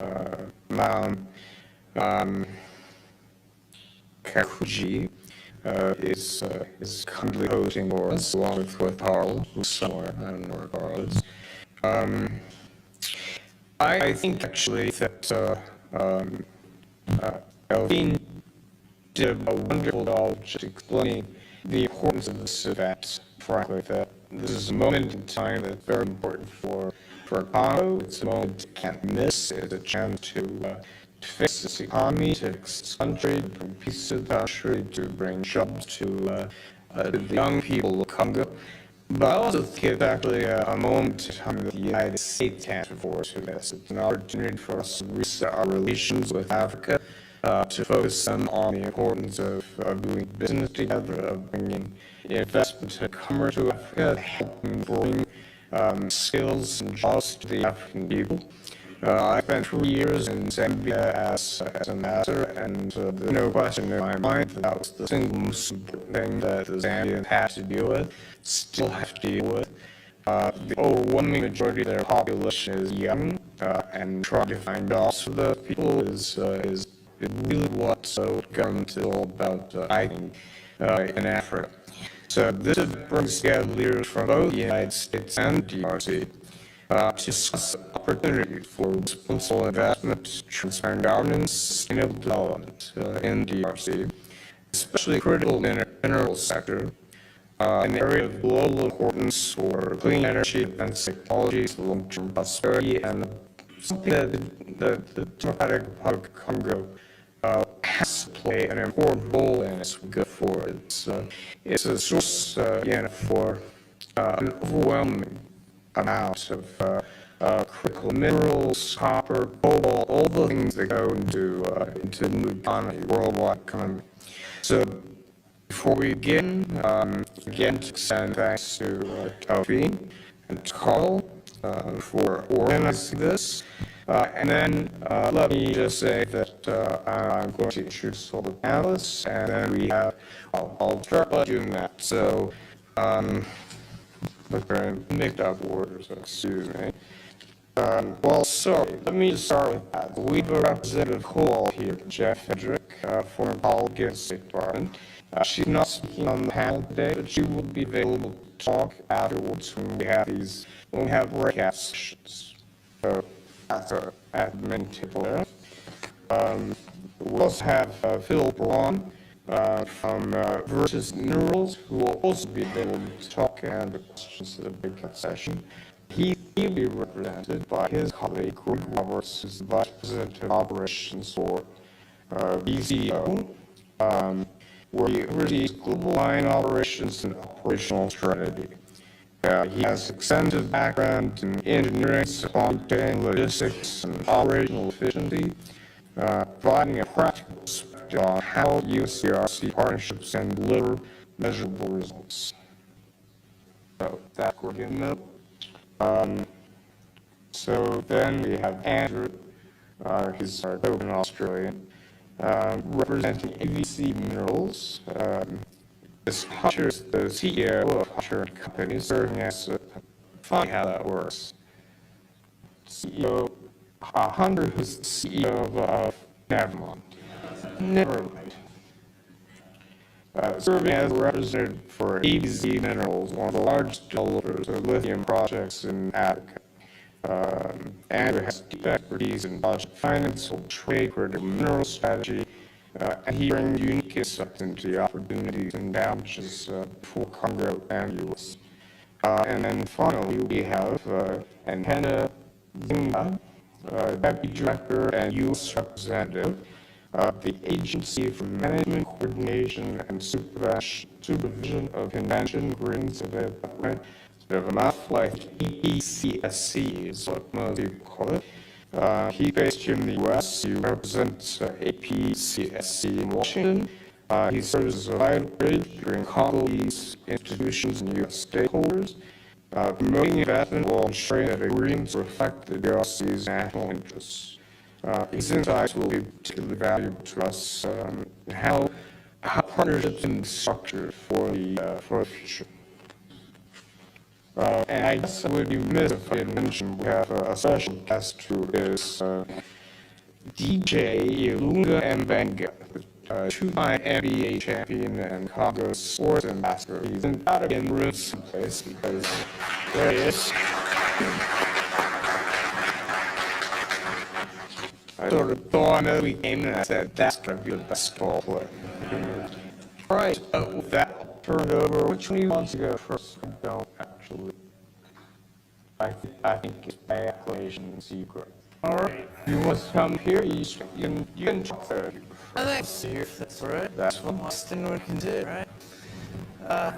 Mount Kakuji is currently hosting for us, along with Carl, who's somewhere, I don't know where Carl is. I think actually that Elvine did a wonderful job just explaining the importance of this event. Frankly, that this is a moment in time that's very important for Congo. It's a moment you can't miss. It's a chance to fix this economy, to fix this country, to bring peace to the country, to bring jobs to the young people of Congo. But I also think it's actually a moment in time that the United States can't afford to miss. It's an opportunity for us to reset our relations with Africa, to focus them on the importance of doing business together, of bringing investment and commerce to Africa, helping bring skills and jobs to the African people. I spent 3 years in Zambia as a master, and there's no question in my mind that that was the single most important thing that the Zambians had to deal with, still have to deal with. The overwhelming majority of their population is young, and trying to find jobs for those people is really what government is all about, I think, in Africa. So this brings together leaders from both the United States and DRC to discuss opportunities for responsible investment, transparent governance, sustainable development in DRC, especially critical in the mineral sector, an area of global importance for clean energy, advanced technologies, long-term prosperity, and something that the Democratic Republic of Congo has to play an important role in as we go forward. It's a source, again, for an overwhelming amount of critical minerals, copper, cobalt, all the things that go into the new economy, worldwide economy. So before we begin, again, to extend thanks to Delphine and to Carl for organizing this. And then let me just say that I'm going to introduce all the panelists, and then we have, I'll start by doing that. So, but they're in mixed up order, so excuse me. Well, sorry, let me just start with that. We have a representative Hall here, Jeff Hedrick, former colleague in the State Department. She's not speaking on the panel today, but she will be available to talk afterwards when we have breakout sessions. So that's at the main table there. We also have Phil Braun from Versus Minerals, who will also be available to talk and answer questions at the breakout session. He will be represented by his colleague Greg Roberts, who's the Vice President of Operations for vise, where he oversees global line operations and operational strategy. He has extensive background in engineering, supply chain, logistics, and operational efficiency, providing a practical perspective on how USDRC partnerships can deliver measurable results. So that's what we're going to So then we have Andrew, he's our Copenhagen Australian, representing AVC Minerals. This Hunter's the CEO of Hunter & Company, serving as funny how that works. CEO, Hunter, who's the CEO of never mind. Serving as a representative for AVZ Minerals, one of the largest developers of lithium projects in Africa. Andrew has deep expertise in project finance, trade, critical mineral strategy, and he brings unique insights into the opportunities and challenges for Congo and U.S. And then finally, we have Anhena Zimba, Deputy Director and U.S. Representative of the Agency for Management, Coordination, and Supervision of Convention, Agreements, and Development. Bit of a mouthful, like APCSC is what most people call it. He's based here in the U.S. He represents APCSC in Washington. He serves as a vital bridge between Congolese institutions and U.S. stakeholders, promoting investment while ensuring that agreements reflect the DRC's national interests. His insights will be particularly valuable to us in how partnerships can be structured for the future. And I guess I would be remiss if I didn't mention we have a special guest who is DJ Lunga Mbenga, two-time NBA champion and Congo sports ambassador. He's got to be in the room someplace because there he is. I sort of thought as we came in, I said, that's going to be the basketball player. All right, with that, I'll turn it over. Which one do you want to go first? I don't actually. I think it's my acclamation secret. All right, you want to come here? You can talk there. I'd like to see if that's all right. That's what Austin would consider, right?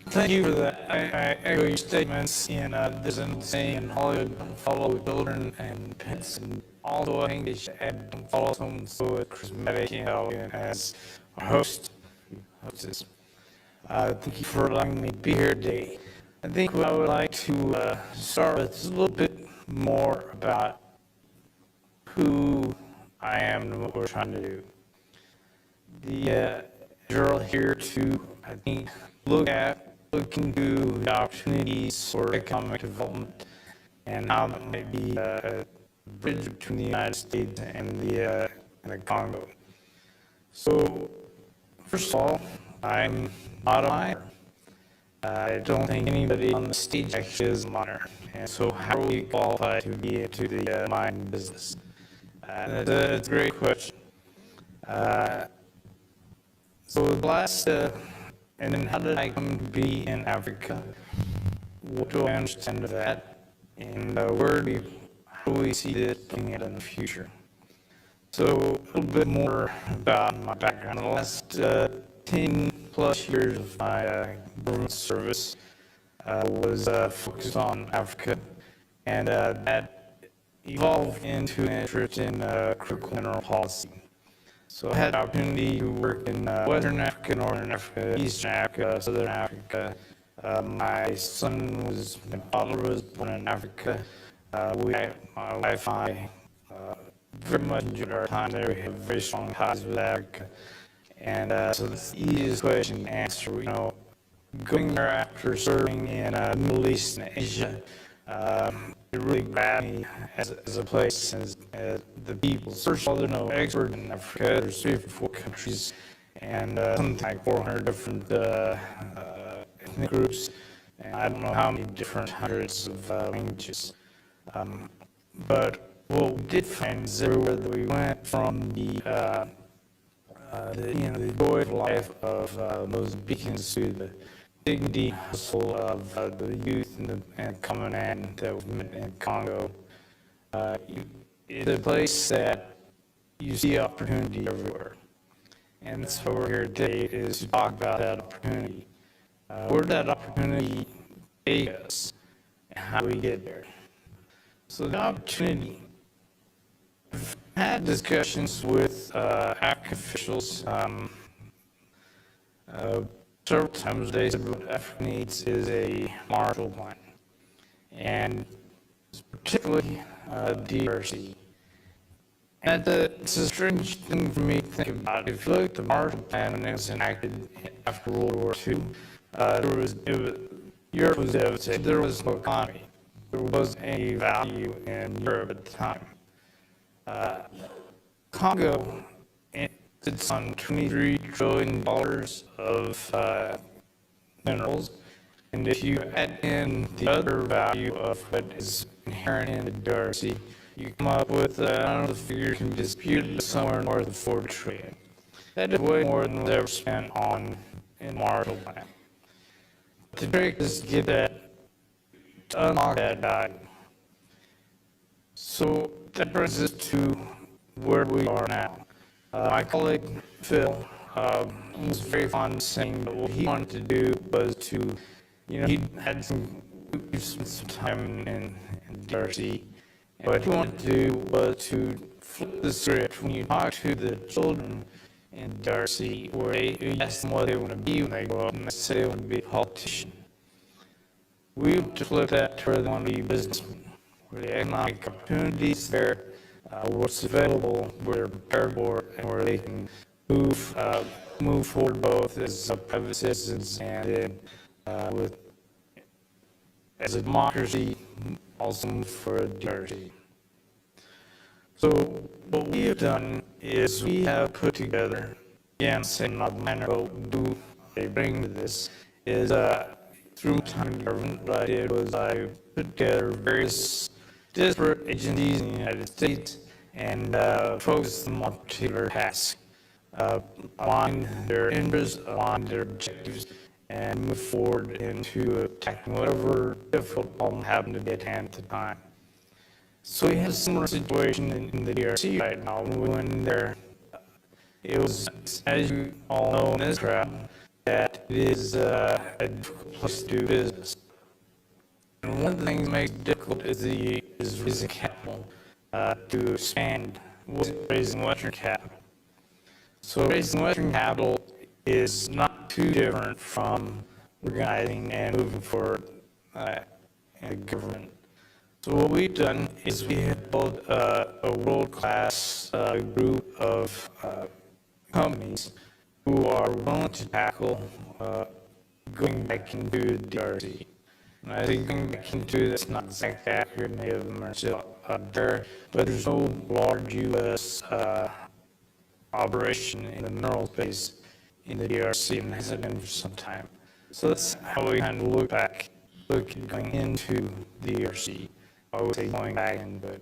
Thank you for that. I echo your statements. And there's an saying in Hollywood: don't follow children and pets. And although I think they should add, don't follow someone so charismatic and elegant as our hostess. Thank you for allowing me to be here today. I think what I would like to start with is a little bit more about who I am and what we're trying to do. The girl here to, I think, look into the opportunities for economic development and how that might be a bridge between the United States and the Congo. So, first of all, I'm not a miner. I don't think anybody on the stage actually is a miner. And so how are we qualified to be into the mining business? That's a great question. So the last, and then how did I come to be in Africa? What do I understand of that? And how do we see this playing out in the future? So a little bit more about my background. The last 10 plus years of my government service was focused on Africa, and that evolved into an interest in critical mineral policy. So I had the opportunity to work in Western Africa, Northern Africa, Eastern Africa, Southern Africa. My father was born in Africa. My wife and I very much enjoyed our time there. We have very strong ties with Africa. And so that's the easiest question to answer. Going there after serving in the Middle East and Asia, it really grabbed me as a place, as the people. First of all, there's no expert in Africa. There's 3 or 4 countries and something like 400 different ethnic groups. And I don't know how many different hundreds of languages. But what we did find is everywhere that we went, from the joy of life of Mozambicans to the dignity and hustle of the youth and common man that was in Congo. It's a place that you see opportunity everywhere. And that's why we're here today, is to talk about that opportunity. Where did that opportunity take us, and how do we get there? So the opportunity, I've had discussions with African officials several times. They said what Africa needs is a Marshall Plan, and particularly DRC. And it's a strange thing for me to think about. If you look at the Marshall Plan when it was enacted after World War II, Europe was devastated. There was no economy. There wasn't any value in Europe at the time. Congo, it's on $23 trillion of minerals, and if you add in the other value of what is inherent in the DRC, you come up with, I don't know, the figure can be disputed, somewhere north of $4 trillion. That is way more than was ever spent in Marshall Plan. The trick is to get that, to unlock that value. So that brings us to where we are now. My colleague Phil was very fond of saying that what he wanted to do was to, he had some time in DRC. And what he wanted to do was to flip the script when you talk to the children in DRC, where you ask them what they want to be when they grow up, and they say they want to be a politician. We want to flip that to where they want to be businessmen, where the economic opportunities there, what's available, where they're prepared for it, and where they can move forward both as private citizens and as a democracy, also for a DRC. So what we have done is we have put together, again, saying not minor, but do they bring to this, is through my time in government, what I did was I put together various disparate agencies in the United States and focused them on particular tasks, align their interests, align their objectives, and move forward into attacking whatever difficult problem happened to be at hand at the time. So we have a similar situation in the DRC right now when it was, as you all know in this crowd, that it is a difficult place to do business. And one of the things that makes it difficult is raising capital to expand, raising Western capital. So raising Western capital is not too different from organizing and moving forward in the government. So what we've done is we have built a world-class group of companies who are willing to tackle going back into the DRC. And I think going back into that's not exactly accurate, many of them are still out there, but there's no large U.S. Operation in the mineral space in the DRC, and hasn't been for some time. So that's how we kind of look at going into the DRC. I would say going back into it.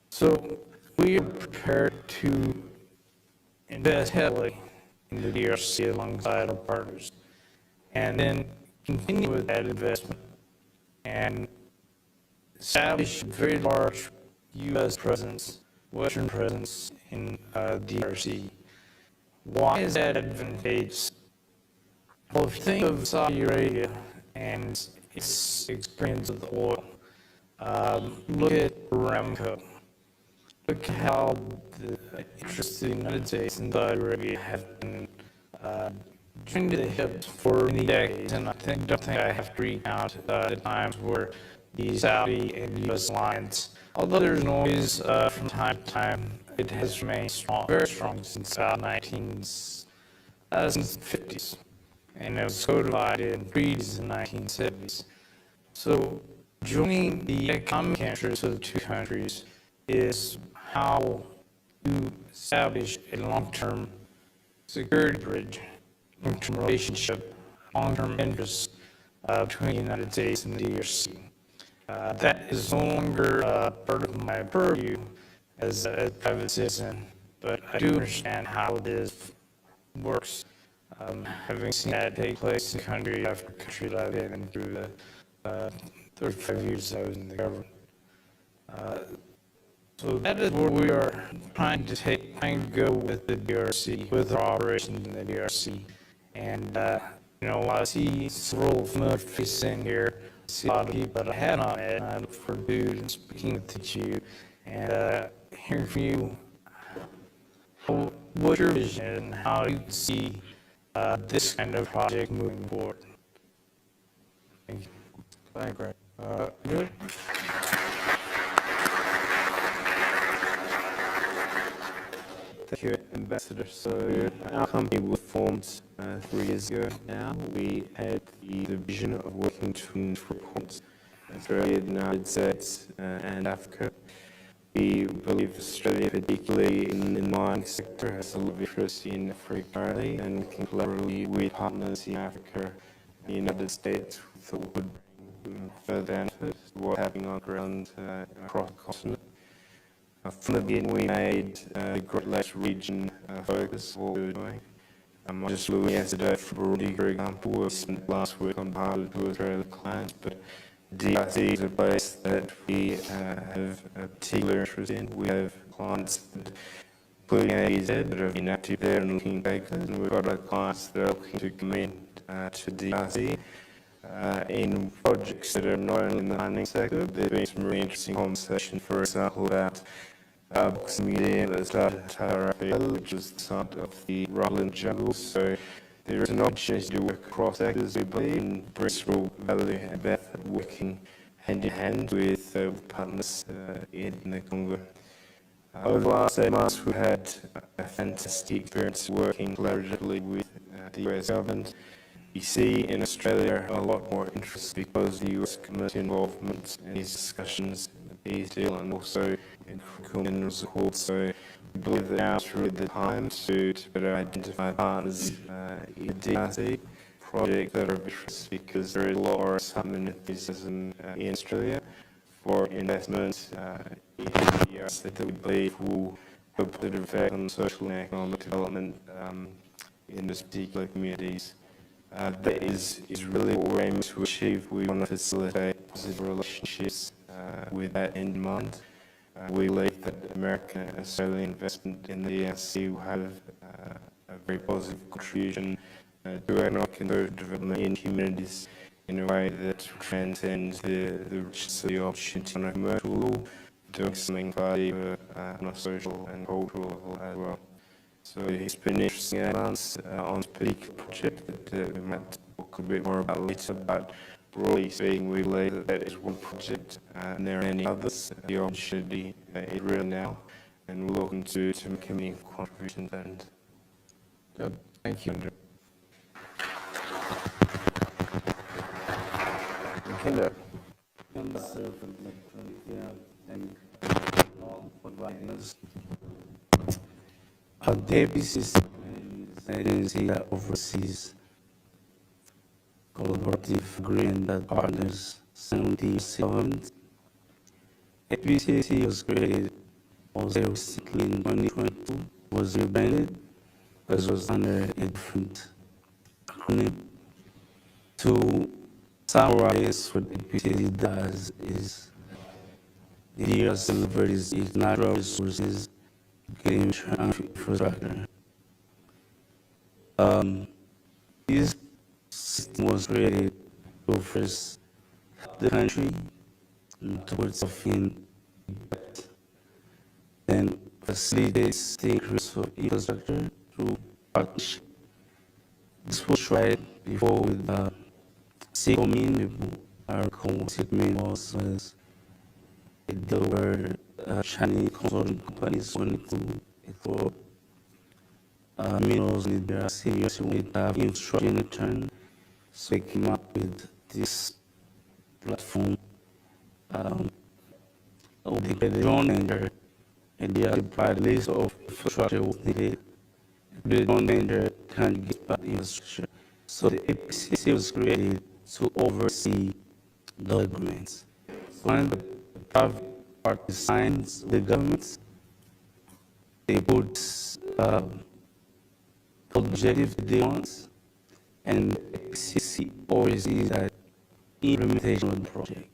So we are prepared to invest heavily in the DRC alongside our partners, and then continue with that investment and establish a very large U.S. presence, Western presence in DRC. Why is that advantageous? Well, if you think of Saudi Arabia and its experience with oil, look at Aramco. Look at how the interests of the United States and Saudi Arabia have been joined to the hip for many decades, and don't think I have to recount the times where the Saudi and U.S. alliance, although there's noise from time to time, it has remained strong, very strong since the 1950s, and it was codified in treaties in the 1970s. So joining the economic interests of the two countries is how you establish a long-term security bridge, long-term relationship, long-term interests between the United States and the DRC. That is no longer part of my purview as a private citizen, but I do understand how this works, having seen that take place in country after country that I've been in through the 35 years I was in the government. So that is where we are trying to go with the DRC, with our operations in the DRC. And, I see several familiar faces in here, I see a lot of people that I have not met, and I look forward to speaking with you and hearing from you what's your vision and how you see this kind of project moving forward. Thank you. Thank you. Good. Thank you, Ambassador. So our company was formed 3 years ago now. We had the vision of working to support Australia, the United States, and Africa. We believe Australia, particularly in the mining sector, has a lot of interest in Africa currently, and we can collaborate with partners in Africa and the United States that would bring further benefit to what's happening on the ground across the continent. From the beginning, we made the Great Lakes region focus what we were doing. I just looked yesterday for Burundi, for example, we spent last week on part to Australia clients, but DRC is a place that we have a particular interest in. We have clients, including AZ, that have been active there and looking takers, and we've got other clients that are looking to come in to DRC in projects that are not only in the mining sector. There's been some really interesting conversation, for example, about books and museum that started at Tarapi, which is the site of the Rockland Jungle. So there is an opportunity to work across sectors, we believe, in Bristol Valley and Bath, working hand in hand with partners in the Congo. Over the last 8 months, we've had a fantastic experience working collaboratively with the US government. You see in Australia a lot more interest because of the US government involvement in these discussions, peace deal and also in critical minerals also. We believe that now is really the time to better identify partners in the DRC project that are of interest, because there is a lot of excitement and enthusiasm in Australia for investment in the DRC that we believe will have a positive effect on social and economic development in those particular communities. That is really what we're aiming to achieve. We want to facilitate positive relationships with that in mind. We believe that American and Australian investment in the DRC will have a very positive contribution to economic and social development in communities in a way that transcends the richness of the opportunity on a commercial level, doing something valuable on a social and cultural level as well. So it's been interesting advance on this particular project that we might talk a bit more about later, but broadly speaking, we believe that that is one project and there are many others. The opportunity is real now, and we're looking to make a meaningful contribution to that end. Good. Thank you, Andrew. Kinda. The APC is an agency that oversees collaborative agreement that partners sign with the government. APCC was created also recently in 2022, was rebranded, but was under a different acronym. To summarize what APCC does is the DRC delivers its natural resources, infrastructure. This system was created to first help the country towards solving debt, then facilitates the increase of infrastructure through partnership. This was tried before with Sokam Holding Sarl also as a deal where Chinese consulting companies wanted to explore minerals in their serious with infrastructure in return. So they came up with this platform. They created their own lender, and they applied a list of infrastructure was needed. Their own lender can't get back infrastructure. So the APCC was created to oversee the agreements. When the private party signs the government, they put objective they want, and APCC oversees that implementation of the project.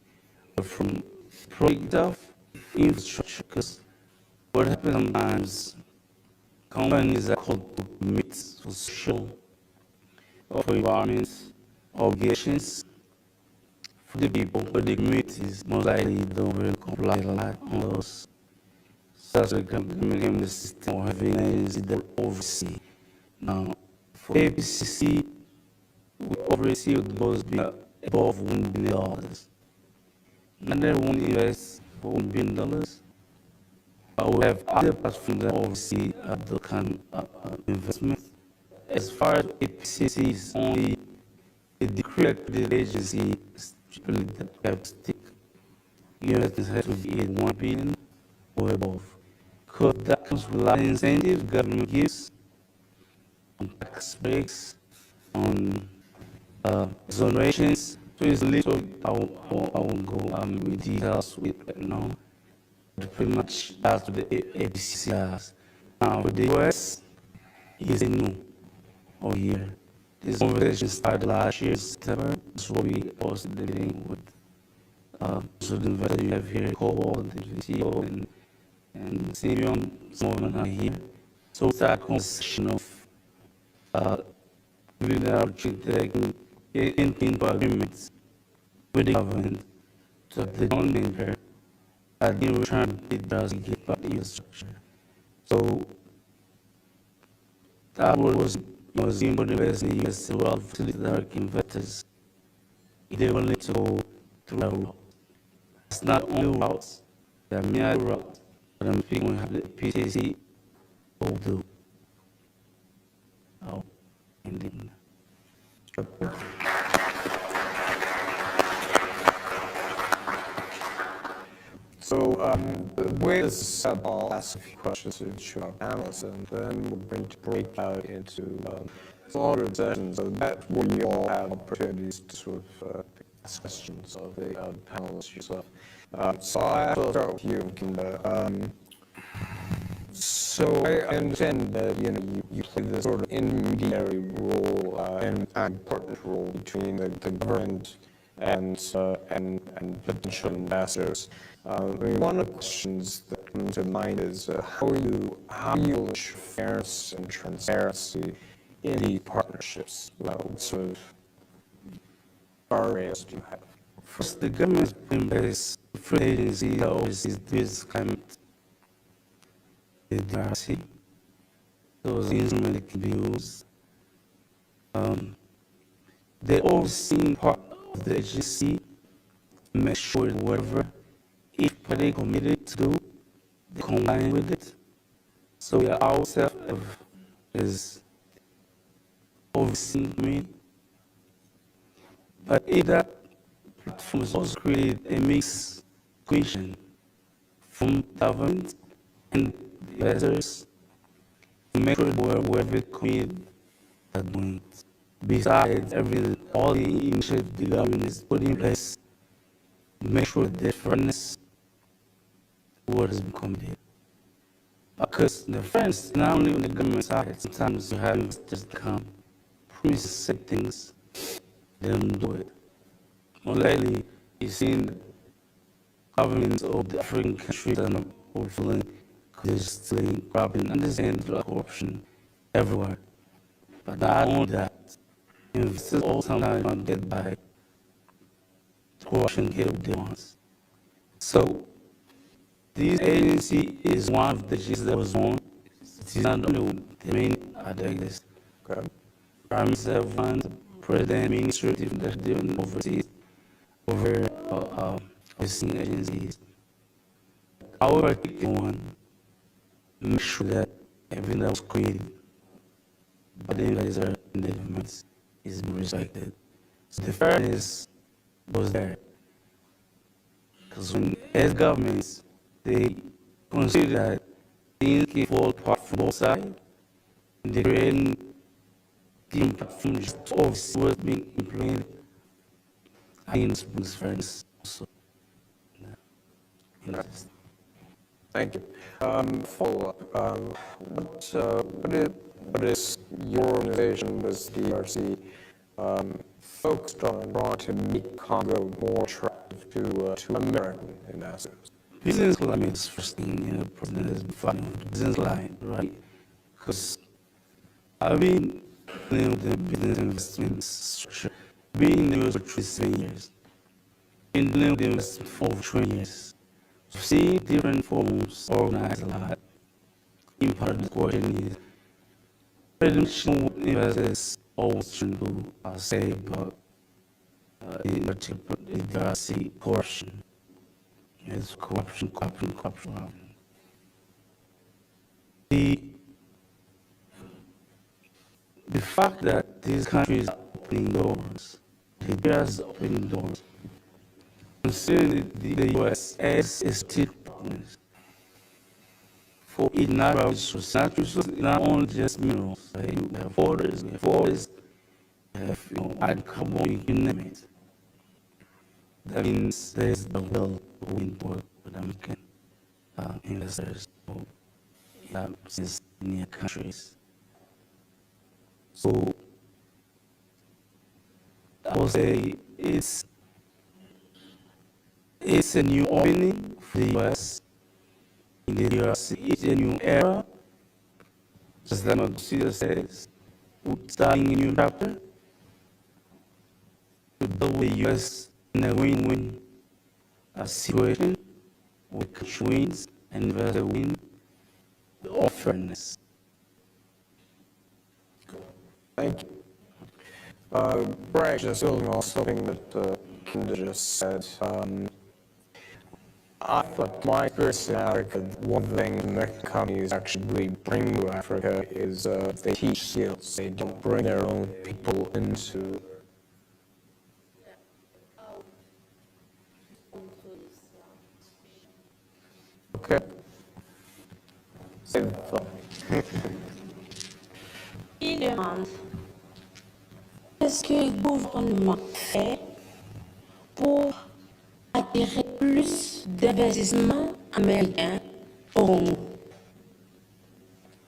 But from project itself, infrastructure, because what happens sometimes, companies are called to commit for social or for environment obligations for the people, but the communities most likely don't really comply a lot on those. So that's the government system or having an agency that oversee. Now, for APCC, we oversee what goes above $1 billion. Not everyone invests for $1 billion, but we have other platforms that oversee the kind of investment. As far as APCC is only a decree-accredited agency, strictly that we have to stick. Investments have to be at $1 billion or above. Because that comes with a lot of incentives government gives on tax breaks, on exonerations. So it's little, I won't go with details with right now. But pretty much that's what the APCC has. Now, with the US, it's a new all year. This conversation started last year, September. That's what we also dealing with. So the investors you have here, Cobalt, the CEO, and Simeon, some of them are here. So it's that conversation of giving the opportunity that can get into agreements with the government so that they don't linger. At the return, it does get back the infrastructure. So that was important investors in the US as well, facilitate direct investors. They will need to go through that route. It's not only routes, there are many other routes, but I'm speaking of the PCC will do. Oh, ending. The way this is set up, I'll ask a few questions to each of our panelists, and then we're going to break out into smaller sessions so that where you all have opportunities to sort of ask questions of the panelists yourself. So I'll start with you, Kinda. So I understand that you play this sort of intermediary role and an important role between the government and potential investors. One of the questions that comes to mind is how you ensure fairness and transparency in these partnerships? What sort of barriers do you have? First, the government put in place free agency that oversees this climate democracy. Those instruments can be used. They oversee part of the agency, make sure that whatever each party committed to do, they comply with it. So yeah, ourselves is overseeing me. But if that platform is also created a mixed equation from government and investors to make sure whatever committed are doing it. Besides all the initiatives the government is putting in place to make sure that fairness what has become there. Because the fairness, not only on the government side, sometimes you have investors come, promise to say things, they don't do it. More likely, you've seen governments of the African countries that are not fulfilling because they're stealing, grabbing, understand corruption everywhere. But not only that, investors all sometimes don't get by corruption here with the ones. So, this agency is one of the agencies that was on. It is not only the main directors. Okay. Prime Minister of France, President, administrative that they overseas over overseeing agencies. Our particular one, make sure that everything that was created by the advisor in the government is respected. So the fairness was there. Because when as governments, they consider that things can fall apart from both sides, and they create team platform just to oversee what's being implemented. I think this brings fairness also. Thank you. Follow-up. What is your organization, was DRC, focused on trying to make Congo more attractive to American investors? Business climate is first thing, President is defining the business line, right? Because I've been with the business investment structure, being in the US for 7 years, been dealing with the investment for over 20 years. So seeing different forms organized a lot. In part of the question is, traditional investors always trying to say about in particular the DRC corruption. It's corruption. The fact that these countries are opening doors, the DRC is opening doors, considering the US as a state partner for its natural resources, not only just minerals, right? You have forests, you have add carbon, you name it. That means there's the will to win for American investors since near countries. So I would say it's a new opening for the US. In the US, it's a new era. Just like Marcus says, we're starting a new chapter. To build the US in a win-win situation, where country wins and investor win, the all fairness. Thank you. Bragg, just building on something that Kinda just said. I thought my experience in Africa, one thing American companies actually really bring to Africa is they teach skills. They don't bring their own people into. Okay. C'est bon. Il demande qu'est-ce que le gouvernement fait pour attirer plus d'investissements américains au Congo.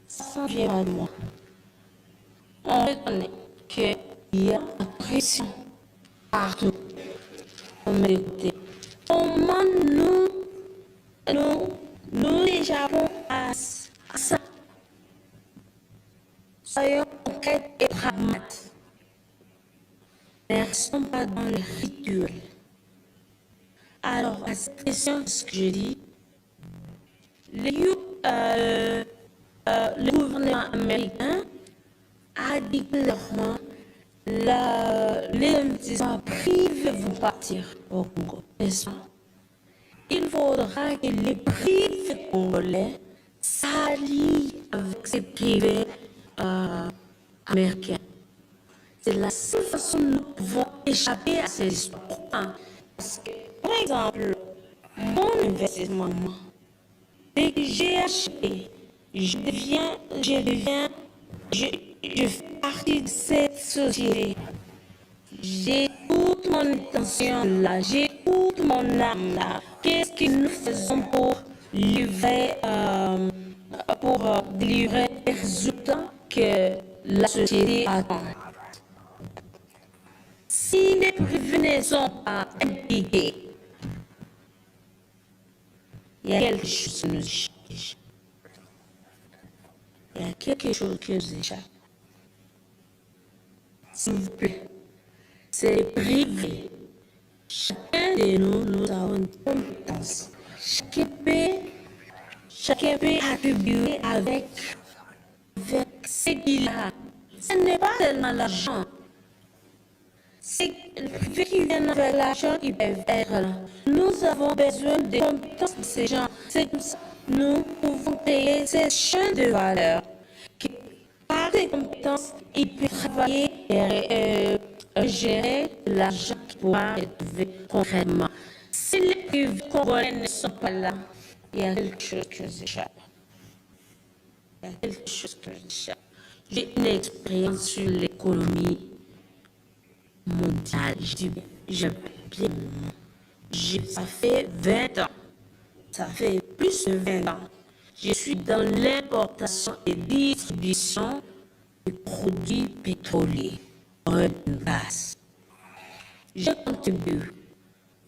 Ça vient à moi. On reconnaît qu'il y a une pression partout. On met de côté. Comment nous échappons à ça? Soyons concrets et pragmatiques. Ne restons pas dans le rituel. Alors, à cette question, ce que je dis, le gouvernement américain a dit clairement les investissements privés vont partir au Congo, n'est-ce pas? Il faudra que les privés congolais s'allient avec ces privés américains. C'est la seule façon dont nous pouvons échapper à ces histoires. Parce que, par exemple, mon investissement, dès que j'ai acheté, je fais partie de cette société. J'ai toute mon attention là, j'ai toute mon âme là. Qu'est-ce que nous faisons pour délivrer les résultats que la société attend? Si les privés ne sont pas impliqués, il y a quelque chose qui nous échappe. Il y a quelque chose qui nous échappe. S'il vous plaît, c'est les privés. Chacun de nous avons une compétence. Chacun peut attribuer avec ce qu'il a. Ce n'est pas tellement l'argent. C'est les privés qui viennent avec l'argent qui peuvent être là. Nous avons besoin des compétences de ces gens. C'est comme ça que nous pouvons créer ces chaînes de valeur. Par des compétences, ils peuvent travailler et gérer l'argent qui pourra être trouvé concrètement. Si les privés congolais ne sont pas là, il y a quelque chose qui nous échappe. Il y a quelque chose qui nous échappe. J'ai une expérience sur l'économie mondiale. Je dis bien, ça fait 20 ans. Ça fait plus de 20 ans. Je suis dans l'importation et distribution des produits pétroliers, oil et gaz. Je contribue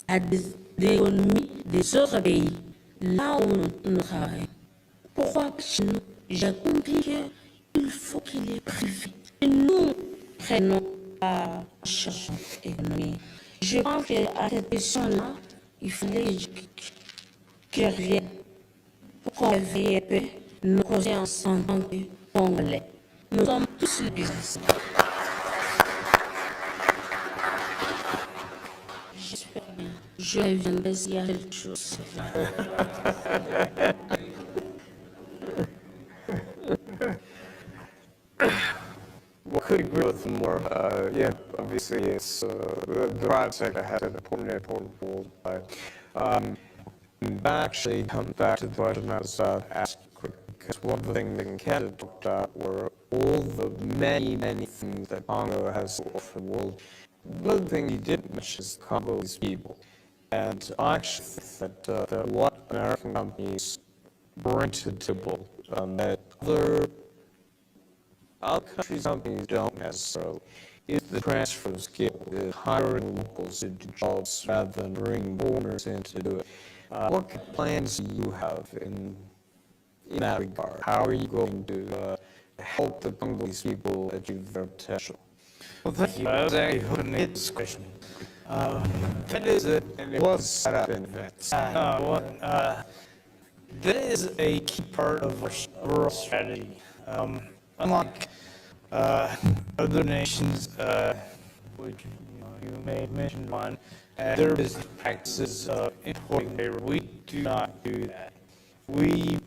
à des économies des autres pays, là où nous travaillons. Pourquoi chez nous? J'ai compris qu'il faut qu'il y ait privé. Et nous prenons en charge l'économie. Je pense qu'à cette question-là, il fallait que je revienne pour qu'on réveille un peu nos consciences en tant que Congolais. Nous sommes tous les business. J'espère bien. Je reviendrai s'il y a quelque chose. Well, could agree with them more. Yeah, obviously, it's the private sector has an important role, but that actually comes back to the question I was asking, because one of the things that Canada talked about were all the many things that Congo has to offer the world. One of the things you didn't mention is Congolese people, and I actually think that what American companies bring to the table that other countries' companies don't necessarily is the transfer of skill, is hiring locals to do jobs rather than bringing foreigners in to do it. What plans do you have in that regard? How are you going to help the Congolese people achieve their potential? Well, thank you. I was actually hoping to hit this question. That is it. And it was set up in advance. That is a key part of our overall strategy. Unlike other nations, which you may have mentioned one, their business practices of importing labor, we do not do that. We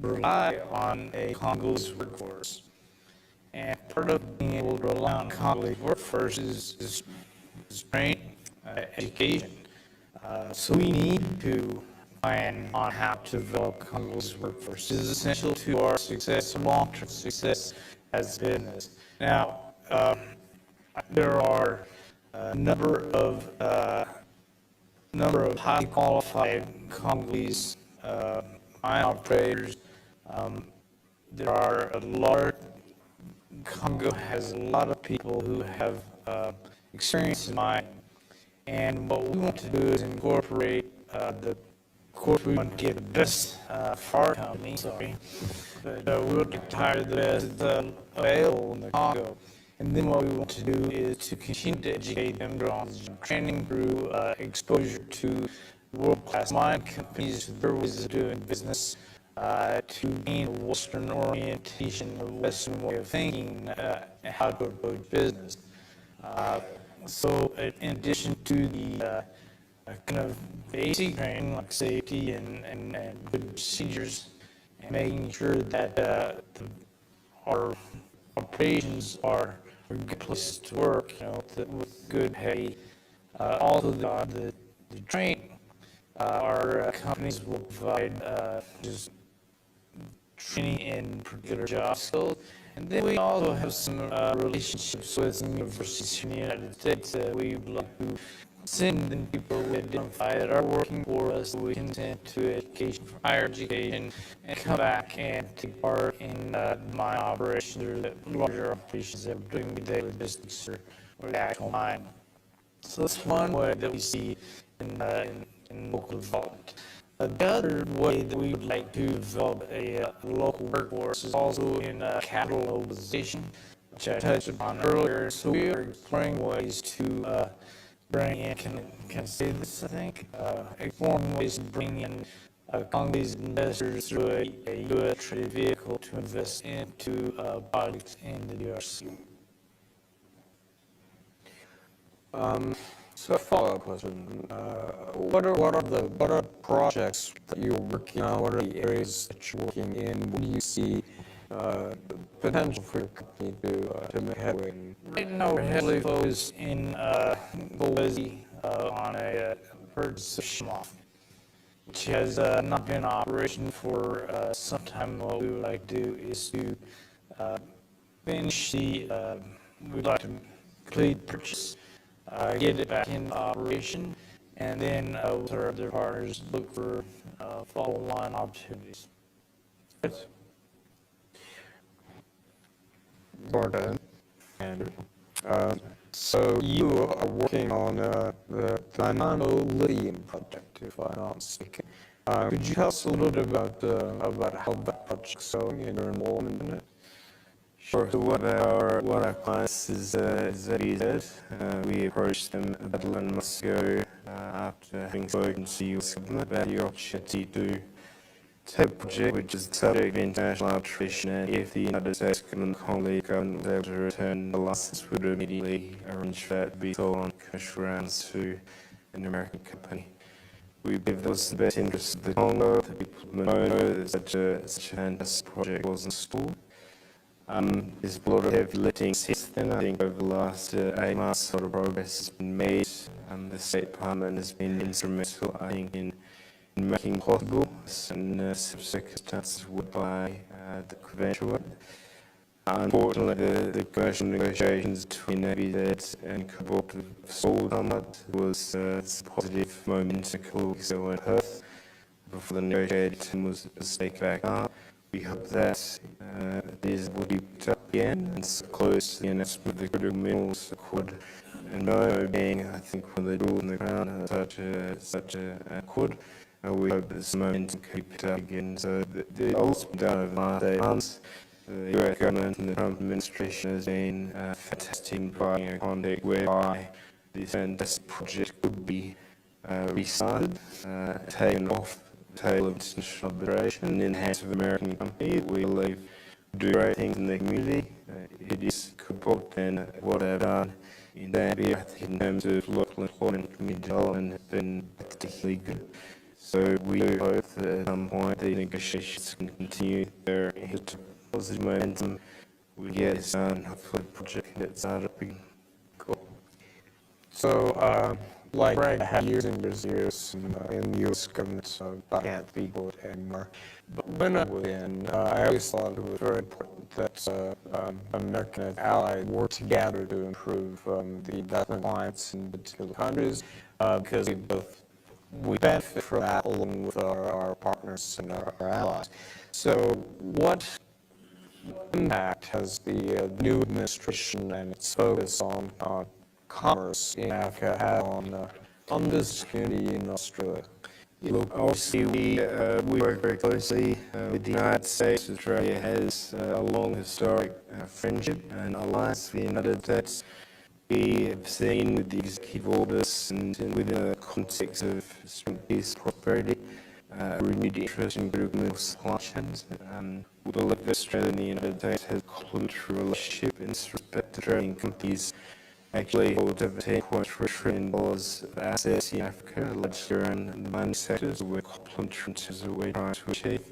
rely on a Congolese workforce. And part of being able to rely on Congolese workforce is training, education. So we need to plan on how to develop Congo's workforce. This is essential to our success, long-term success as a business. Now, there are a number of highly qualified Congolese mine operators. There are a lot. Congo has a lot of people who have experience in mining, and what we want to do is incorporate the. Of course, we want to get the best for our company. But we want to hire the best available in the Congo. And then what we want to do is to continue to educate them on training through exposure to world-class mining companies, their ways of doing business, to gain a Western orientation, a Western way of thinking, how to approach business. So in addition to the kind of basic training like safety and good procedures, and making sure that our operations are a good place to work, with good pay. Also, the training. Our companies will provide just training in particular job skills. And then we also have some relationships with some universities in the United States that we would like to send them people we identify that are working for us, we can send to education, higher education, and come back and take part in mine operations or the larger operations that we're doing with the logistics or the actual mine. So that's one way that we see in local development. The other way that we would like to develop a local workforce is also in capital mobilization, which I touched upon earlier. So we are exploring ways to bring in, can I say this, I think? Exploring ways to bring in Congolese investors through a U.S. trade vehicle to invest into projects in the DRC. So a follow-up question, what are projects that you're working on? What are the areas that you're working in? What do you see potential for your company to make headway in? Right now, we're heavily focused in Bolivia on a purchase of Shimoff, which has not been in operation for some time. What we would like to do is to finish we'd like to complete purchase, get it back into operation, and then with our other partners look for follow-on opportunities. Gordon, Andrew. So you are working on the lithium project, if I'm not mistaken. Could you tell us a little bit about how that project's going and your involvement in it? Sure. So what our clients is vise. We approached them about 11 months ago after having spoken to the US government about the opportunity to take a project which is the subject of international arbitration, and if the United States and the Congolese government was able to return the license, we would immediately arrange for that to be sold on commercial grounds to an American company. We believe that was the best interest of the Congo. The people know that such a fantastic project was installed. There's a lot of heavy lifting since then. I think over the last 8 months, a lot of progress has been made. The State Department has been instrumental, I think, in making possible certain circumstances whereby the convention worked. Unfortunately, the commercial negotiations between vise and Congo stalled somewhat. There was a positive momentum a couple of weeks ago in Perth before the negotiating was taken back up. We hope that this will be picked up again and so close to the announcement of the critical minerals accord, and no being, I think, one of the jewels in the crown of such a accord. We hope this momentum can be picked up again. So the all's been done over the last 8 months. The US government and the Trump administration has been fantastic in providing a context whereby this fantastic project could be restarted, taken off the table of international arbitration in the hands of American companies. We believe do great things in the community. It is good, and what they've done in Zambia, I think, in terms of local employment and community development, has been particularly good. So we do hope that at some point the negotiations can continue. There is positive momentum. We get this done. Hopefully the project gets started. Cool. So like I had years and years in the U.S. government, so I can't be quote anymore. But when I was in, I always thought it was very important that American and allies work together to improve the investment climates in particular countries, because we benefit from that along with our partners and our allies. So what impact has the new administration and its focus on commerce in Africa had on this community in Australia? Look, obviously we work very closely with the United States. Australia has a long historic friendship and alliance with the United States. We have seen with the executive orders and within the context of strength, peace, prosperity, renewed interest in global supply chains. We believe that Australia and the United States has a complementary relationship in this respect. Australian companies actually hold over $10.3 trillion of assets in Africa, largely around the mining sector, so we're complementary in terms of what we're trying to achieve.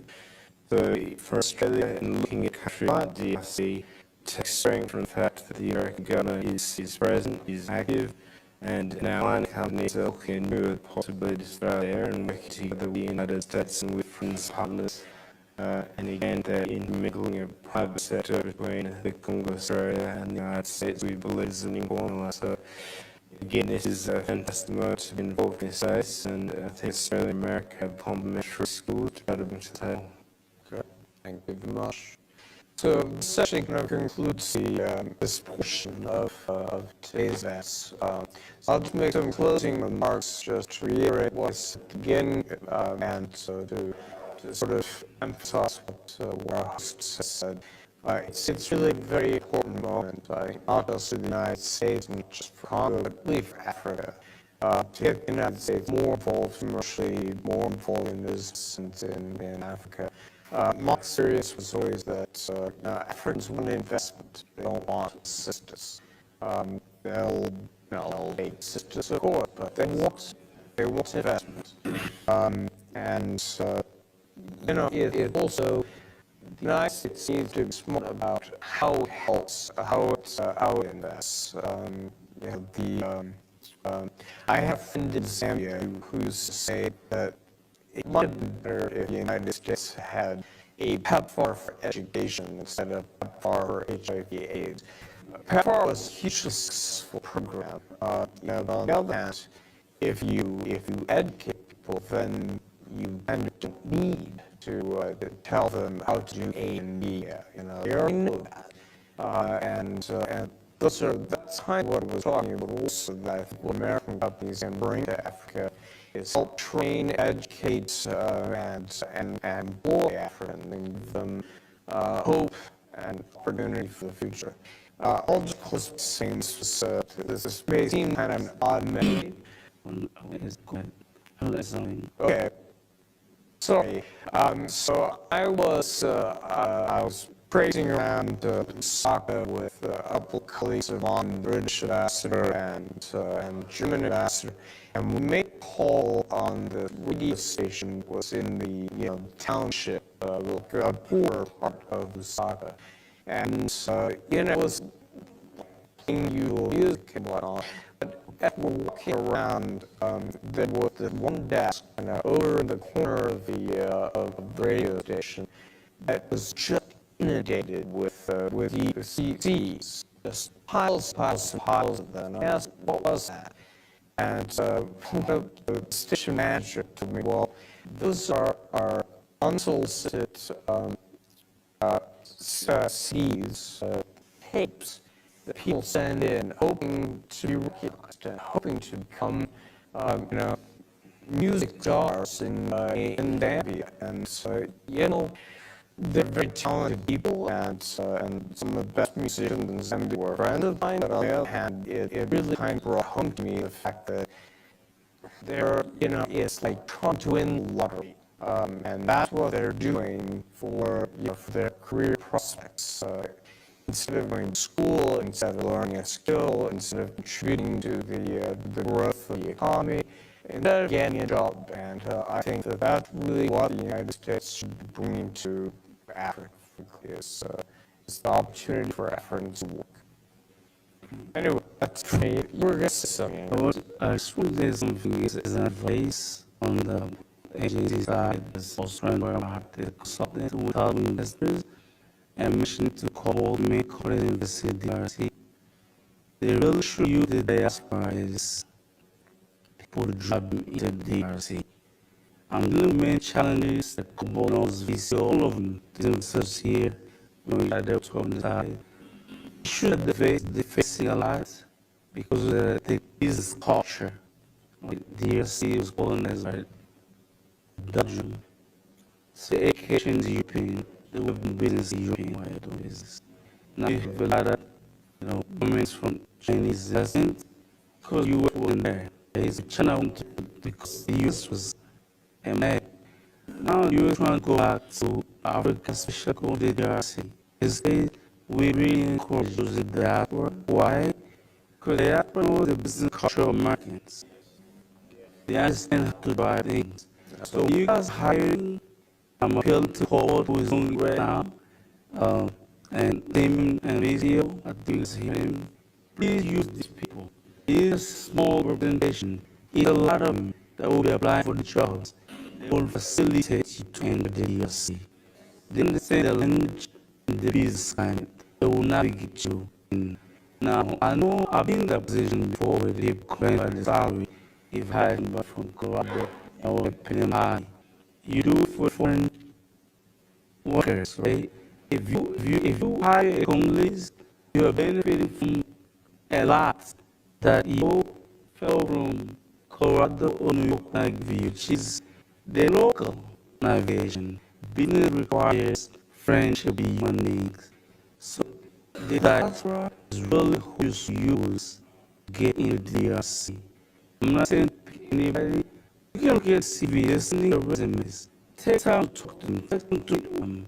So for Australia, in looking at countries like DRC, takes strength from the fact that the American government is present, is active, and now mining companies are looking at new possibilities that are there and working together with the United States and with friends and partners. And again, that intermingling of private sector between the Congo, Australia, and the United States, we believe is an important one. So again, this is a fantastic moment to be involved in this space, and I think Australia and America have complementary skills to try to bring to the table. Okay, thank you very much. So the session kind of concludes this portion of today's events. So I'll just make some closing remarks just to reiterate what I said at the beginning, and so to sort of emphasize what our hosts has said. It's really a very important moment, not just for the United States, not just for Congo, but really for Africa. To get the United States more involved commercially, more involved in business in Africa. My experience was always that Africans want investment. They don't want assistance. They'll take assistance, of course, but they want investment. It also, the United States needs to be smart about how it helps, how it invests. I have a friend in Zambia who's saying that it might have been better if the United States had a PEPFAR for education instead of PEPFAR for HIV/AIDS. PEPFAR was a hugely successful program. On the other hand, if you educate people, then you kind of don't need to tell them how to do A and B. They already know that. That's kind of what I was talking about also, that I think what American companies can bring to Africa is help train, educate, and employ Africans and give them hope and opportunity for the future. I'll just close by saying this may seem kind of an odd message. Okay. Sorry. So I was praising around Osaka with a couple of colleagues of on British ambassador and German ambassador, and we made a call on the radio station was in the township, a poor part of Osaka, and it was playing usual music and whatnot. But as we're walking around, there was this one desk over in the corner of the radio station that was just inundated with CDs, just piles of them. And I asked, what was that? And the station manager told me, well, those are unsolicited CDs, tapes that people send in, hoping to be recognized and hoping to become, music stars in Zambia. And they're very talented people, and some of the best musicians in Zambia were friends of mine. But on the other hand, it really kind of brought home to me the fact that it's like trying to win the lottery, and that's what they're doing for their career prospects. Instead of going to school, instead of learning a skill, instead of contributing to the growth of the economy, instead of getting a job. And I think that's really what the United States should be bringing to Africa, is the opportunity for Africans to work. Anyway. That's pretty progressive. I just want to say something as an advice on the agency side, as also trying to market consultants with help investors and mission to coordinate current the DRC. They really show you the diaspora is people driving into the DRC. And the main challenges that Cobonals, vise, all of them, themselves here, when they are on the side, should they facing a lot because the business culture. Like DRC was colonized by Belgium. So education is European, the web business is European way of doing business. Now you have a lot of governments from Chinese residents because you were in there. It's China because the US was MA. Now you are trying to go back to Africa, especially the DRC. We really encourage the diaspora. Why? Because the diaspora knows the business culture of Americans. They understand how to buy things. So you guys hiring, I'm appealing to Howard, who is doing right now, and Damon and Vizio, I think it's him. Please use these people. It is a small representation. It's a lot of them that will be applying for the jobs. They will facilitate you to enter the DRC. They understand the language and the business climate. They will navigate you in. Now, I know I've been in that position before where they claim by the salary if hired but from Colorado or Panama. You do it for foreign workers, right? If you hire a Congolese, you are benefiting from a lot that you fell from Colorado or New York navigation, which is the local navigation. Business requires friendship, human beings. So the diaspora is really who you use to get into the DRC. I'm not saying pick anybody. You can look at CVs, send your resumes. Take time to talk to them, take them to them.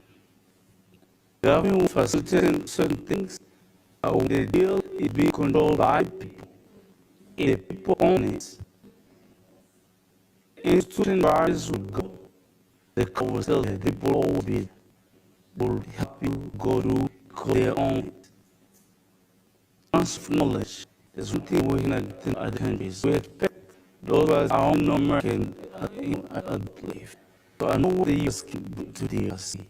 Government will facilitate certain things. When the deal is being controlled by people, if the people own it, institutional bodies will go. The will still there. People will help you go to because they own it. Transfer knowledge. There's one thing we're not getting other countries. We expect those are our own American, I believe. So I know what the US can do to the DRC.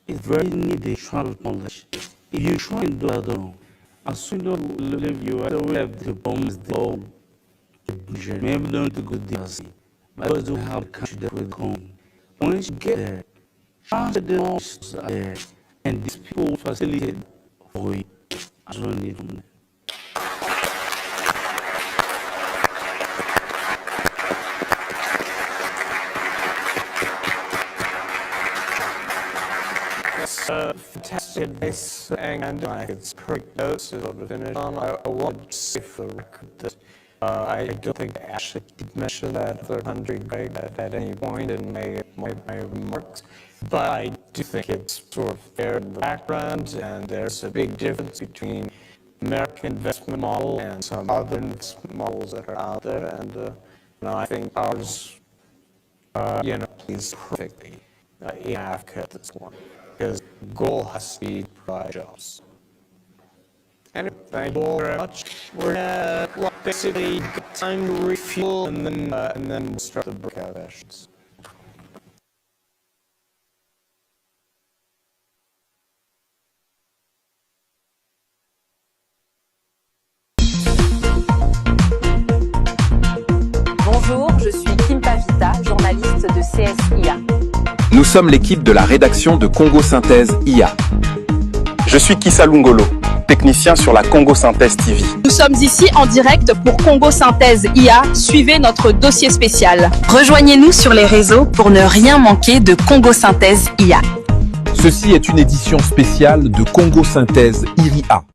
It's very needed travel knowledge. If you try and do that, though, as soon as you live, you will have the bombs, the old, maybe don't do good DRC. But I always don't have a country that will go home. Once you get there, transfer the knowledge there, and these people will facilitate for you. I don't need from them. Fantastic advice, and I think it's perfect notes to finish on. I want to say for the record that I don't think I actually did mention that other country, Greg, at any point in my remarks, but I do think it's sort of there in the background, and there's a big difference between American investment model and some other investment models that are out there, and I think ours, plays perfectly in Africa at this point. Because the goal has to be to provide jobs. Anyway, thank you all very much. We're gonna basically get time to refuel and then we'll start the breakout sessions. Bonjour, je suis Kim Pavita, journaliste de CSIA. Nous sommes l'équipe de la rédaction de Congo Synthèse IA. Je suis Kissa Lungolo, technicien sur la Congo Synthèse TV. Nous sommes ici en direct pour Congo Synthèse IA. Suivez notre dossier spécial. Rejoignez-nous sur les réseaux pour ne rien manquer de Congo Synthèse IA. Ceci est une édition spéciale de Congo Synthèse IA.